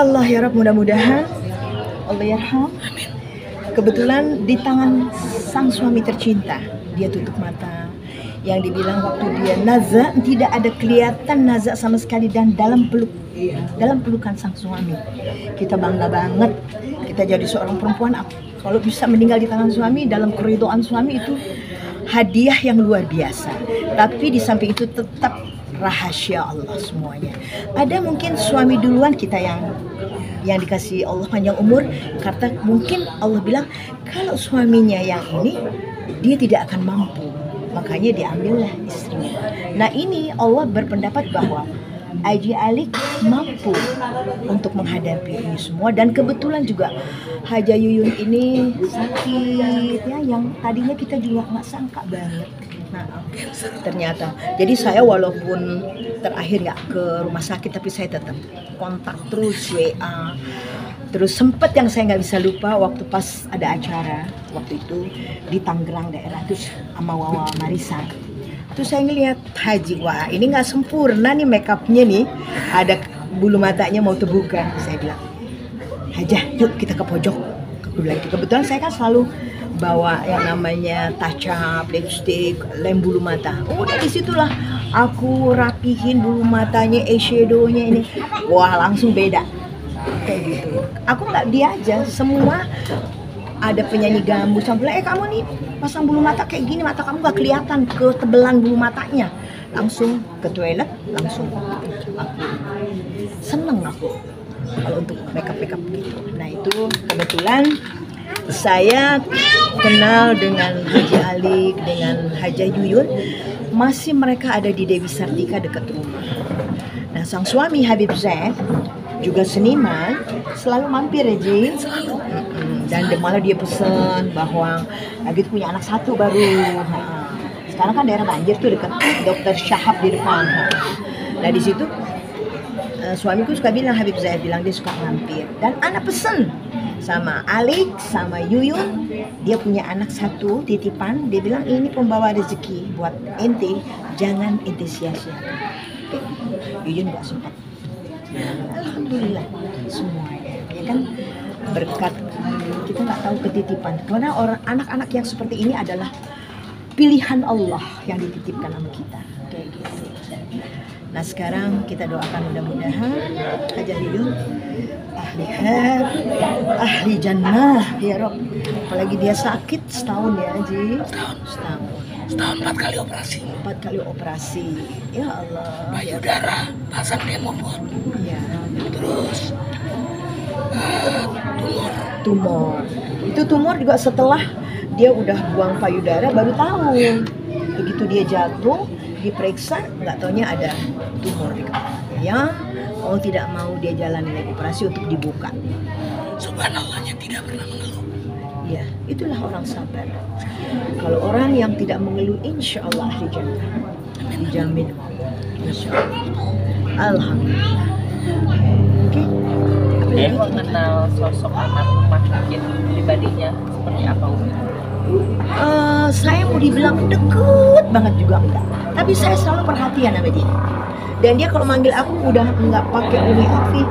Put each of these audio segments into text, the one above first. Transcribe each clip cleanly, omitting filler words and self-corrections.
Ya Allah ya Rabb, mudah-mudahan Allah yarham. Kebetulan di tangan sang suami tercinta, dia tutup mata. Yang dibilang waktu dia naza, tidak ada kelihatan naza sama sekali, dan dalam pelukan sang suami. Kita bangga banget, kita jadi seorang perempuan kalau bisa meninggal di tangan suami, dalam keridhaan suami, itu hadiah yang luar biasa. Tapi di samping itu tetap rahasia Allah semuanya. Ada mungkin suami duluan kita yang dikasih Allah panjang umur, karena mungkin Allah bilang kalau suaminya yang ini dia tidak akan mampu, makanya diambillah istrinya. Nah ini Allah berpendapat bahwa Haji Alik mampu untuk menghadapi ini semua, dan kebetulan juga Haja Yuyun ini sakit ya, yang tadinya kita juga nggak sangka banget. Nah, ternyata, jadi saya walaupun terakhir nggak ke rumah sakit, tapi saya tetap kontak terus, WA. Terus sempet yang saya nggak bisa lupa waktu pas ada acara waktu itu di Tangerang daerah, terus sama Wawa Marisa. Terus saya ngelihat Haji, wah ini nggak sempurna nih makeupnya nih, ada bulu matanya mau terbuka. Saya bilang, Hajah, yuk kita ke pojok. Kebetulan saya kan selalu bawa yang namanya touch up, lipstick, lem bulu mata. Udah disitulah aku rapihin bulu matanya, eyeshadow-nya ini. Wah langsung beda. Kayak gitu. Aku nggak dia aja, semua ada penyanyi gambus sampai kamu nih pasang bulu mata kayak gini, mata kamu nggak kelihatan ketebelan bulu matanya. Langsung ke toilet, langsung aku seneng aku kalau untuk makeup gitu. Nah itu kebetulan saya kenal dengan Haji Alik, dengan Haja Yuyun, masih mereka ada di Dewi Sartika dekat rumah. Nah sang suami Habib Zaid juga seniman, selalu mampir ya Ji. Dan malah dia pesen bahwa Habib punya anak satu baru. Sekarang kan daerah banjir tuh dekat Dokter Syahab di depan. Nah di situ suamiku suka bilang, Habib Zaid bilang dia suka mampir, dan anak pesen sama Alik sama Yuyun, dia punya anak satu titipan, dia bilang ini pembawa rezeki buat ente, jangan ente sia-siakan. Yuyun nggak sempat. Alhamdulillah semuanya ya kan berkat, kita nggak tahu ketitipan, karena orang anak-anak yang seperti ini adalah pilihan Allah yang dititipkan sama kita kayak gitu. Nah sekarang kita doakan mudah-mudahan Haja Yuyun ahli khair, ahli jannah ya Rob. Apalagi dia sakit setahun ya Ji. Setahun 4 kali operasi. 4 kali operasi. Ya Allah. Payudara pasang demopon. Iya. Terus tumor. Itu tumor juga setelah dia udah buang payudara baru tahu. Begitu dia jatuh, diperiksa, nggak taunya ada tumor di kepalanya. Yang mau tidak mau dia jalani lagi operasi untuk dibuka. Subhanallahnya tidak pernah mengeluh. Ya, itulah orang sabar. Kalau orang yang tidak mengeluh, insya Allah ahli jannah. Dijamin. Insya Allah. Alhamdulillah. Oke. Mengenal sosok almarhumah mungkin pribadinya seperti apa Umi? Saya mau dibilang deket banget juga enggak, tapi saya selalu perhatian sama dia. Dan dia kalau manggil aku udah nggak pakai Umi Afi,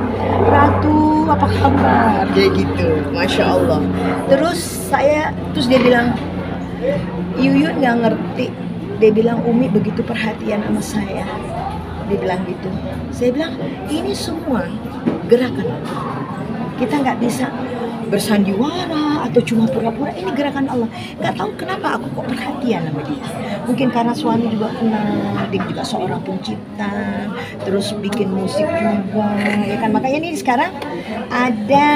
Ratu apa kabar, dia gitu, masya Allah. Terus dia bilang, Yuyun nggak ngerti, dia bilang Umi begitu perhatian sama saya, dia bilang gitu. Saya bilang ini semua gerakan, kita nggak bisa bersandiwara atau cuma pura-pura, ini gerakan Allah. Nggak tahu kenapa aku kok perhatian sama dia. Mungkin karena suami juga kenal, dia juga seorang pencipta, terus bikin musik juga, ya kan. Makanya ini sekarang ada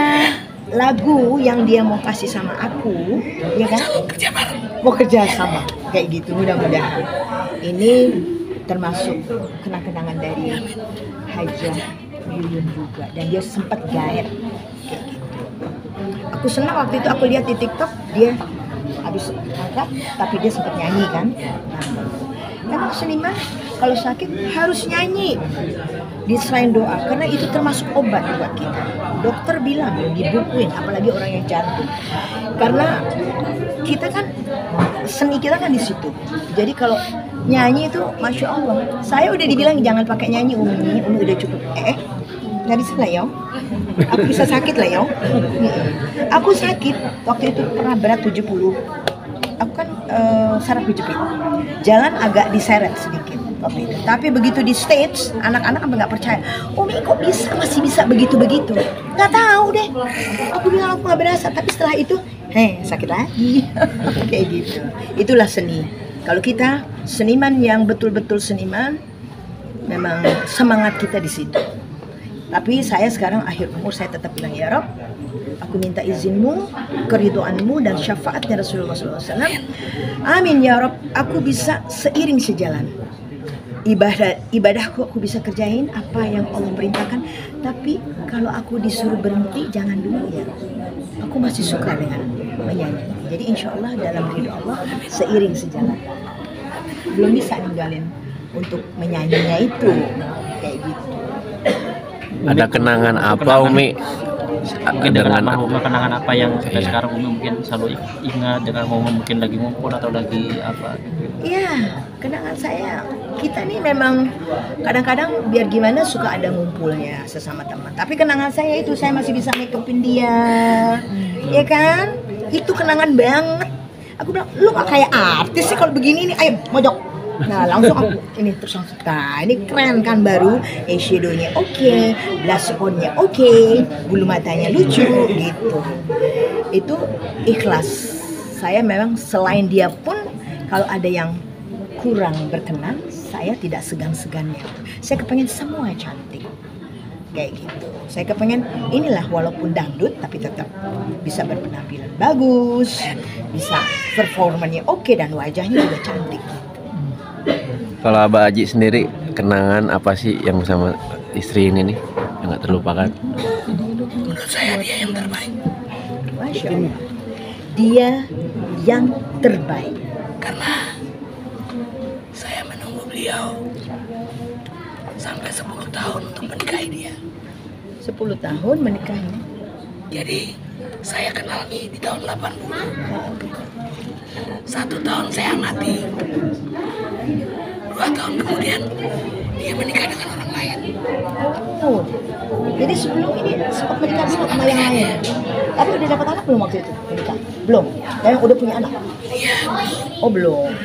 lagu yang dia mau kasih sama aku, ya kan? Mau kerja sama, kayak gitu. Mudah-mudahan ini termasuk kenang-kenangan dari Hajah Yuyun juga, dan dia sempat gaet kayak gitu. Aku senang waktu itu aku lihat di TikTok dia habis angkat, tapi dia sempat nyanyi kan. Memang seniman kalau sakit harus nyanyi, diserahin doa, karena itu termasuk obat buat kita. Dokter bilang dibukuin, apalagi orang yang jantung, karena kita kan seni kita kan di situ. Jadi kalau nyanyi itu masya Allah. Saya udah dibilang jangan pakai nyanyi Umi udah cukup. nggak bisa lah ya. Aku bisa sakit lah ya. Aku sakit waktu itu pernah berat 70. Aku kan saraf kejepit, jalan agak diseret sedikit waktu itu. Tapi begitu di stage, anak-anak sampai nggak percaya. Umi kok masih bisa begitu-begitu? Nggak tahu deh. Aku bilang aku nggak berasa. Tapi setelah itu, sakit lagi. Kayak gitu. Itulah seni. Kalau kita seniman yang betul-betul seniman, memang semangat kita di situ. Tapi saya sekarang akhir umur, saya tetap bilang, ya Rob, aku minta izinmu, keridhoanmu dan syafaatnya Rasulullah SAW. Amin ya Rob, aku bisa seiring sejalan. Ibadahku aku bisa kerjain apa yang Allah perintahkan. Tapi kalau aku disuruh berhenti, jangan dulu ya Rob. Aku masih suka dengan menyanyi. Jadi insya Allah dalam ridho Allah seiring sejalan. Belum bisa ninggalin untuk menyanyinya itu kayak gitu. Ada kenangan apa Umi? Mungkin dengan kenangan apa yang sampai sekarang Umi mungkin selalu ingat dengan momen mungkin lagi ngumpul atau lagi apa? Iya, kenangan saya, kita nih memang kadang-kadang biar gimana suka ada ngumpulnya sesama teman. Tapi kenangan saya itu saya masih bisa make upin dia, ya kan? Itu kenangan banget. Aku bilang, lu gak kayak artis sih kalau begini nih, ayo mojok. Nah langsung aku ini terus langsung, nah ini keren kan, baru eyeshadownya oke, blush onnya oke, bulu matanya lucu gitu. Itu ikhlas. Saya memang selain dia pun kalau ada yang kurang berkenan, saya tidak segan-segannya. Saya kepengen semua cantik kayak gitu. Saya kepengen inilah walaupun dangdut tapi tetap bisa berpenampilan bagus, bisa performanya oke dan wajahnya juga cantik. Kalau Abah Aji sendiri, kenangan apa sih yang bersama istri ini nih yang gak terlupakan? Menurut saya dia yang terbaik. Masya Allah, dia yang terbaik. Karena saya menunggu beliau sampai 10 tahun untuk menikahi dia. 10 tahun menikahi. Jadi saya kenal Mi di tahun 80. 1 tahun saya amati. 2 tahun kemudian dia menikah dengan orang lain. Oh, jadi sebelum ini sempat menikah dulu sama yang lain. Tapi udah dapat anak belum waktu itu menikah? Belum. Dan udah punya anak? Iya. Oh belum.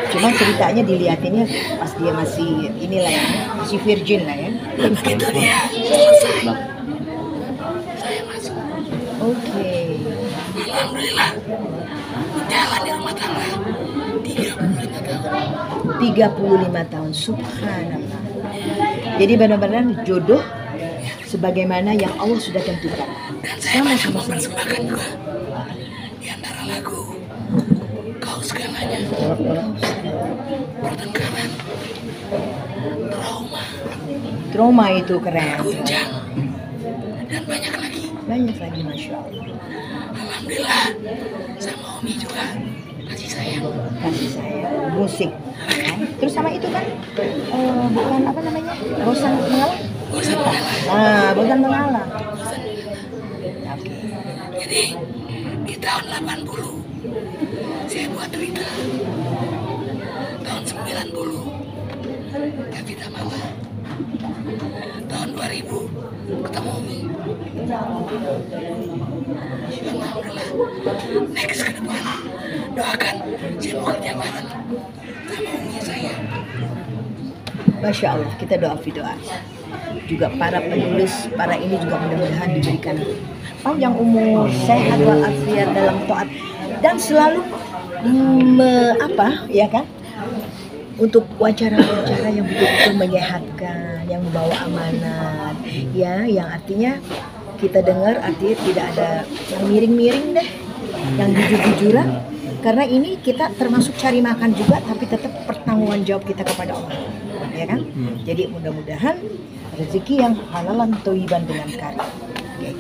Cuma ceritanya dilihatinnya pas dia masih inilah ya, masih virgin lah ya. Begitu dia selesai, saya masuk. Oke. Alhamdulillah menjalani rumah tangga 35 tahun. 35 tahun, subhanallah. Jadi benar-benar jodoh sebagaimana yang Allah sudah tentukan. Dan saya banyak mempersembahkan juga di antara lagu Kau Segalanya, Pertengkaran, Trauma itu keren. Gunjang, dan banyak lagi. Banyak lagi, Masya Allah. Alhamdulillah sama Umi juga kasih sayang. Kasih saya musik. Kan? Terus sama itu kan bukan apa namanya, bosan mengalah. Bosan mengalah. Nah, bosan mengalah. Oke. Jadi di tahun 80 saya buat Rita. Tahun 90 Kavita Mala. Tahun 2000 ketemu Umi. Alhamdulillah. Next ke depan doakan saya mau kerja bareng sama Umi saya. Masya Allah, kita doa. Juga para penulis, para ini juga mudah-mudahan diberikan panjang umur, sehat walafiat dalam taat dan selalu ya kan, untuk wawancara-wawancara yang betul-betul menyehatkan, yang membawa amanat, ya, yang artinya kita dengar artinya tidak ada yang miring-miring deh, yang jujur-jujuran. Karena ini kita termasuk cari makan juga, tapi tetap pertanggungan jawab kita kepada Allah, ya kan? Jadi mudah-mudahan rezeki yang halalan thayyiban dengan karim. Okay.